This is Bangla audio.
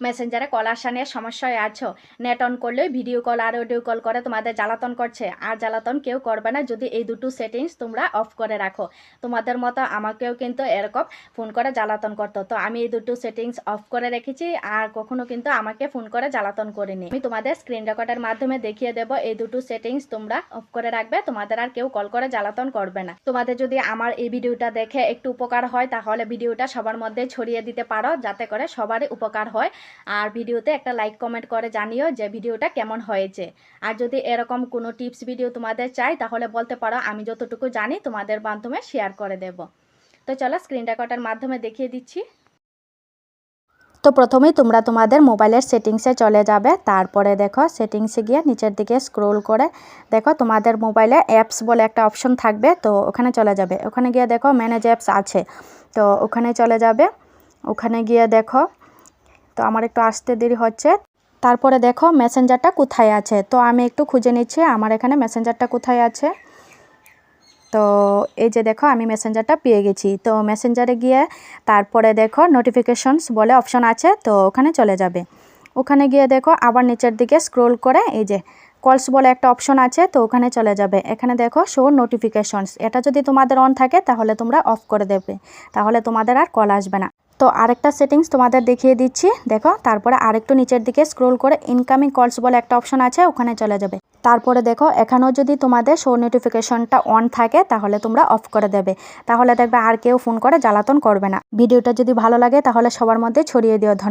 মেসেঞ্জারে কল আসা নিয়ে সমস্যায় আছো, নেট অন করলেই ভিডিও কল আর অডিও কল করে তোমাদের জ্বালাতন করছে। আর জ্বালাতন কেউ করবে না যদি এই দুটো সেটিংস তোমরা অফ করে রাখো। তোমাদের মতো আমাকেও কিন্তু এরকম ফোন করে জ্বালাতন করতো, তো আমি এই দুটো সেটিংস অফ করে রেখেছি আর কখনো কিন্তু আমাকে ফোন করে জ্বালাতন করিনি। আমি তোমাদের স্ক্রিন রেকর্ডের মাধ্যমে দেখিয়ে দেবো এই দুটো সেটিংস তোমরা অফ করে রাখবে, তোমাদের আর কেউ কল করে জ্বালাতন করবে না। তোমাদের যদি আমার এই ভিডিওটা দেখে একটু উপকার হয় তাহলে ভিডিওটা সবার মধ্যে ছড়িয়ে দিতে পারো, যাতে করে সবারই উপকার হয়। আর ভিডিওতে একটা লাইক কমেন্ট করে জানিও যে ভিডিওটা কেমন হয়েছে। আর যদি এরকম কোনো টিপস ভিডিও তোমাদের চাই তাহলে বলতে পারো, আমি যতটুকু জানি তোমাদের মাধ্যমে শেয়ার করে দেব। তো চলো স্ক্রিন রেকর্ডের মাধ্যমে দেখিয়ে দিচ্ছি। তো প্রথমেই তোমরা তোমাদের মোবাইলের সেটিংসে চলে যাবে, তারপরে দেখো সেটিংসে গিয়ে নিচের দিকে স্ক্রোল করে দেখো তোমাদের মোবাইলে অ্যাপস বলে একটা অপশন থাকবে, তো ওখানে চলে যাবে। ওখানে গিয়ে দেখো ম্যানেজ অ্যাপস আছে, তো ওখানে চলে যাবে। ওখানে গিয়ে দেখো, তো আমার একটু আসতে দেরি হচ্ছে। তারপরে দেখো মেসেঞ্জারটা কোথায় আছে, তো আমি একটু খুঁজে নিচ্ছি আমার এখানে মেসেঞ্জারটা কোথায় আছে। তো এই যে দেখো আমি মেসেঞ্জারটা পেয়ে গেছি। তো মেসেঞ্জারে গিয়ে তারপরে দেখো নোটিফিকেশনস বলে অপশন আছে, তো ওখানে চলে যাবে। ওখানে গিয়ে দেখো আবার নিচের দিকে স্ক্রোল করে এই যে কলস বলে একটা অপশন আছে, তো ওখানে চলে যাবে। এখানে দেখো শো নোটিফিকেশনস, এটা যদি তোমাদের অন থাকে তাহলে তোমরা অফ করে দেবে, তাহলে তোমাদের আর কল আসবে না। তো আরেকটা সেটিংস তোমাদের দেখিয়ে দিচ্ছি দেখো। তারপরে আরেকটু নিচের দিকে স্ক্রোল করে ইনকামিং কলস বলে একটা অপশন আছে, ওখানে চলে যাবে। তারপরে দেখো এখানেও যদি তোমাদের শো নোটিফিকেশনটা অন থাকে তাহলে তোমরা অফ করে দেবে, তাহলে দেখবে আর কেউ ফোন করে জ্বালাতন করবে না। ভিডিওটা যদি ভালো লাগে তাহলে সবার মধ্যে ছড়িয়ে দিও। ধন্যবাদ।